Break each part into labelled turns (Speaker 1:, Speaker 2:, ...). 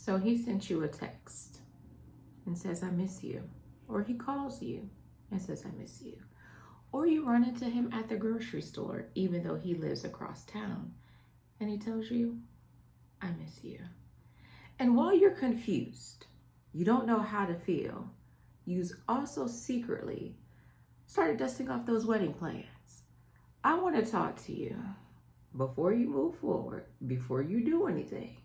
Speaker 1: So he sent you a text and says, I miss you. Or he calls you and says, I miss you. Or you run into him at the grocery store, even though he lives across town, and he tells you, I miss you. And while you're confused, you don't know how to feel, you also secretly started dusting off those wedding plans. I want to talk to you before you move forward, before you do anything.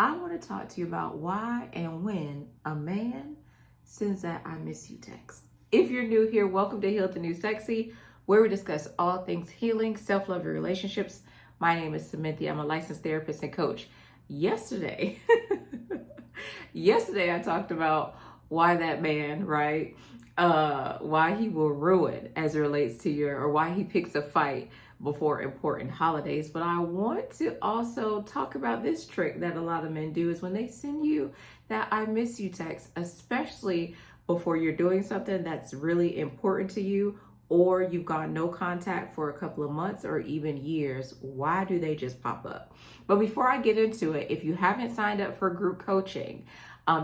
Speaker 1: I want to talk to you about why and when a man sends that I miss you text. If you're new here, welcome to Heal the New Sexy, where we discuss all things healing, self-love, and relationships. My name is Cynthia. I'm a licensed therapist and coach. Yesterday I talked about why that man, right? Why he will ruin as it relates to or why he picks a fight before important holidays. But I want to also talk about this trick that a lot of men do is when they send you that I miss you text, especially before you're doing something that's really important to you, or you've got no contact for a couple of months or even years. Why do they just pop up? But before I get into it, if you haven't signed up for group coaching,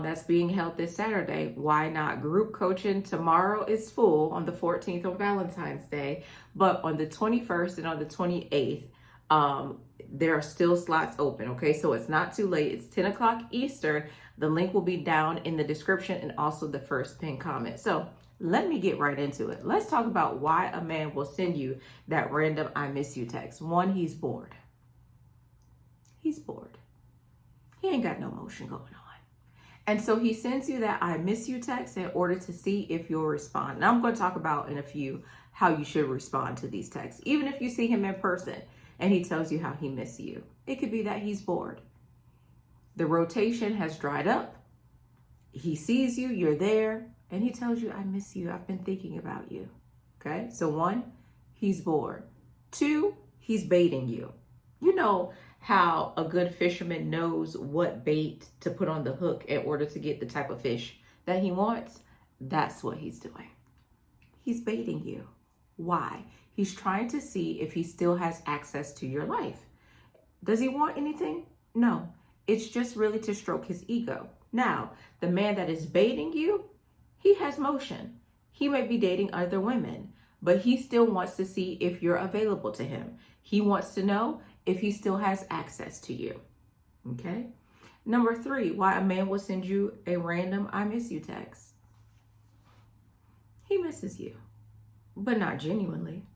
Speaker 1: that's being held this Saturday, why not? Group coaching tomorrow is full on the 14th on Valentine's Day, but on the 21st and on the 28th, there are still slots open, okay? So it's not too late. It's 10 o'clock Eastern. The link will be down in the description and also the first pinned comment. So let me get right into it. Let's talk about why a man will send you that random I miss you text. One, he's bored. He's bored. He ain't got no emotion going on. And so he sends you that I miss you text in order to see if you'll respond. Now I'm going to talk about in a few how you should respond to these texts. Even if you see him in person and he tells you how he misses you, it could be that he's bored. The rotation has dried up. He sees you, you're there, and he tells you, I miss you. I've been thinking about you. Okay. So one, he's bored. Two, he's baiting you. You know how a good fisherman knows what bait to put on the hook in order to get the type of fish that he wants? That's what he's doing. He's baiting you. Why? He's trying to see if he still has access to your life. Does he want anything? No. It's just really to stroke his ego. Now, the man that is baiting you, he has motion. He may be dating other women, but he still wants to see if you're available to him. He wants to know if he still has access to you. Okay. Number three, why a man will send you a random I miss you text. He misses you, but not genuinely.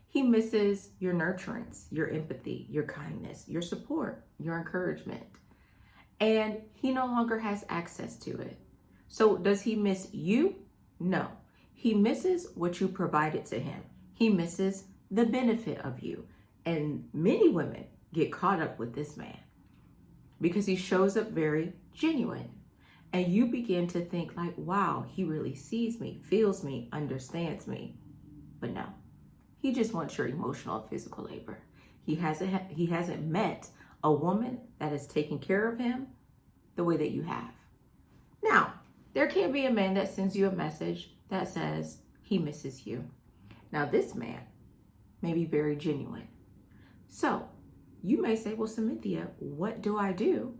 Speaker 1: He misses your nurturance, your empathy, your kindness, your support, your encouragement. And he no longer has access to it. So does he miss you? No. He misses what you provided to him. He misses the benefit of you. And many women get caught up with this man because he shows up very genuine. And you begin to think like, wow, he really sees me, feels me, understands me. But no, he just wants your emotional and physical labor. He hasn't met a woman that is taking care of him the way that you have. Now, there can be a man that sends you a message that says he misses you. Now, this man may be very genuine. So you may say, well, Cynthia, what do I do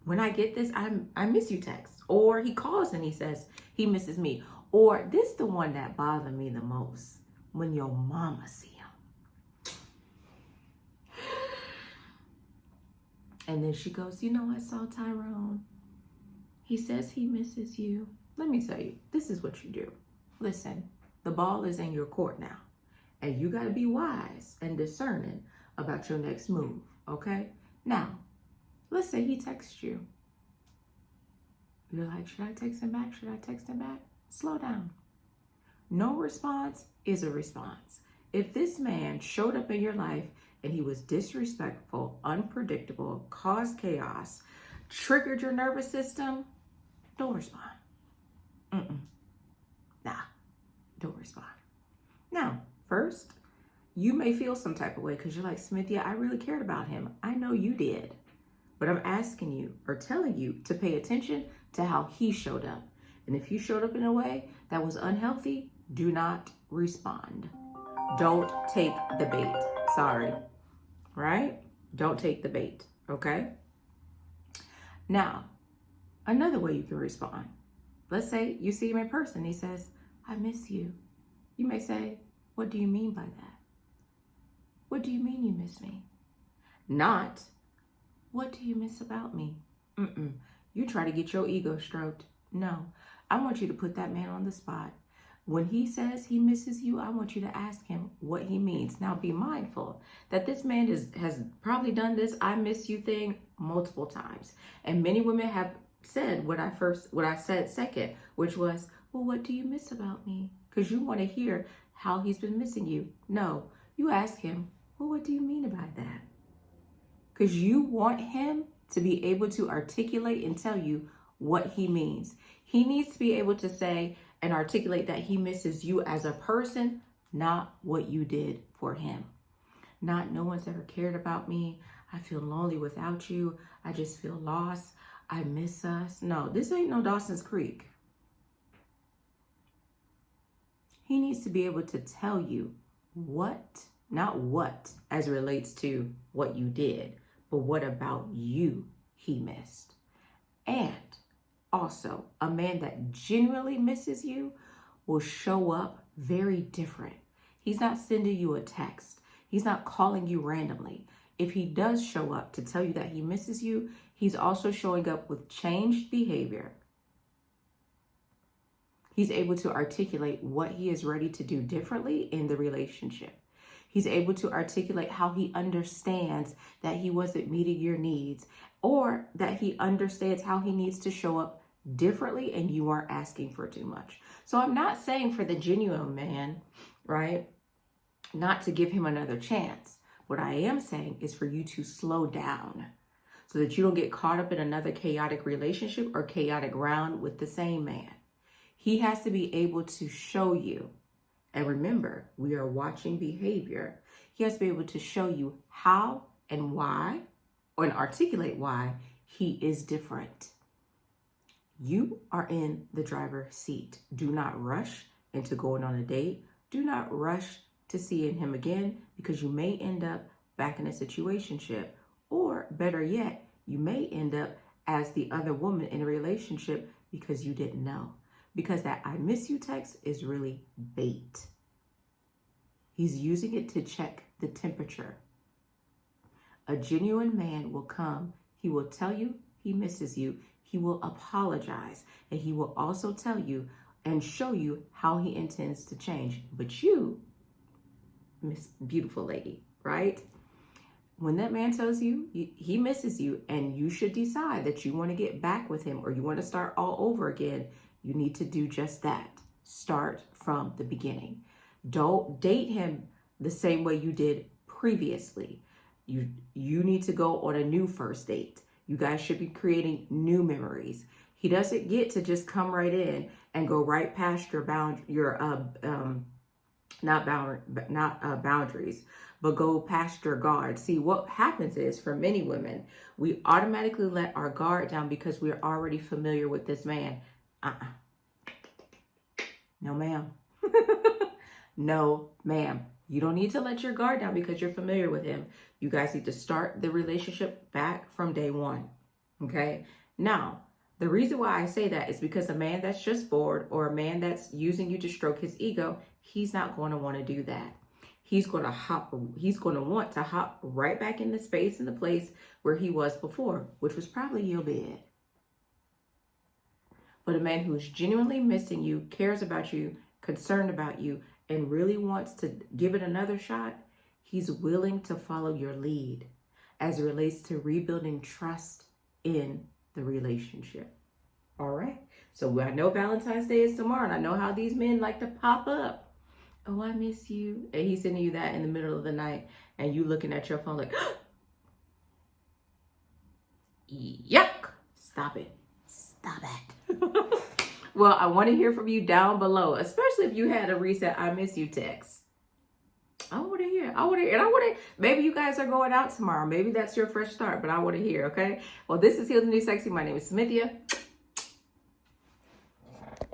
Speaker 1: when I get this I miss you text? Or he calls and he says he misses me. Or this the one that bothered me the most, when your mama see him. And then she goes, you know, I saw Tyrone. He says he misses you. Let me tell you, this is what you do. Listen, the ball is in your court now. And you got to be wise and discerning about your next move, okay? Now, let's say he texts you. You're like, should I text him back? Should I text him back? Slow down. No response is a response. If this man showed up in your life and he was disrespectful, unpredictable, caused chaos, triggered your nervous system, don't respond. Nah, don't respond. Now, first, you may feel some type of way because you're like, Cynthia, I really cared about him. I know you did. But I'm asking you or telling you to pay attention to how he showed up. And if he showed up in a way that was unhealthy, do not respond. Don't take the bait. Sorry. Right? Don't take the bait. Okay? Now, Another way you can respond. Let's say you see him in person. He says, I miss you. You may say, what do you mean by that? What do you mean you miss me? Not, what do you miss about me? You try to get your ego stroked. No, I want you to put that man on the spot. When he says he misses you, I want you to ask him what he means. Now be mindful that this man has probably done this I miss you thing multiple times. And many women have said what I said second, which was, well, what do you miss about me? Because you want to hear how he's been missing you. No, you ask him, well, what do you mean by that? Because you want him to be able to articulate and tell you what he means. He needs to be able to say and articulate that he misses you as a person, not what you did for him. Not, no one's ever cared about me. I feel lonely without you. I just feel lost. I miss us. No, this ain't no Dawson's Creek. He needs to be able to tell you what, not what as it relates to what you did, but what about you he missed. And also, a man that genuinely misses you will show up very different. He's not sending you a text. He's not calling you randomly. If he does show up to tell you that he misses you, he's also showing up with changed behavior. He's able to articulate what he is ready to do differently in the relationship. He's able to articulate how he understands that he wasn't meeting your needs, or that he understands how he needs to show up differently and you aren't asking for too much. So I'm not saying for the genuine man, right, not to give him another chance. What I am saying is for you to slow down so that you don't get caught up in another chaotic relationship or chaotic round with the same man. He has to be able to show you, and remember, we are watching behavior. He has to be able to show you how and why, or articulate why he is different. You are in the driver's seat. Do not rush into going on a date. Do not rush to seeing him again, because you may end up back in a situationship, or better yet, you may end up as the other woman in a relationship because you didn't know. Because that I miss you text is really bait. He's using it to check the temperature. A genuine man will come. He will tell you he misses you. He will apologize. And he will also tell you and show you how he intends to change. But you, Miss Beautiful Lady, right? When that man tells you he misses you and you should decide that you want to get back with him or you want to start all over again, you need to do just that. Start from the beginning. Don't date him the same way you did previously. You need to go on a new first date. You guys should be creating new memories. He doesn't get to just come right in and go right past your boundaries, but go past your guard. See, what happens is, for many women, we automatically let our guard down because we're already familiar with this man. No, ma'am. No, ma'am. You don't need to let your guard down because you're familiar with him. You guys need to start the relationship back from day one. Okay? Now, the reason why I say that is because a man that's just bored or a man that's using you to stroke his ego, he's not going to want to do that. He's going to want to hop right back in the space and the place where he was before, which was probably your bed. But a man who's genuinely missing you, cares about you, concerned about you, and really wants to give it another shot, he's willing to follow your lead as it relates to rebuilding trust in the relationship. All right. So I know Valentine's Day is tomorrow, and I know how these men like to pop up. Oh, I miss you. And he's sending you that in the middle of the night, and you looking at your phone like, yuck. Stop it. Stop it. Well, I want to hear from you down below, especially if you had a recent I miss you text. I want to hear. Maybe you guys are going out tomorrow. Maybe that's your fresh start, but I want to hear, okay? Well, this is Heal the New Sexy. My name is Smithia.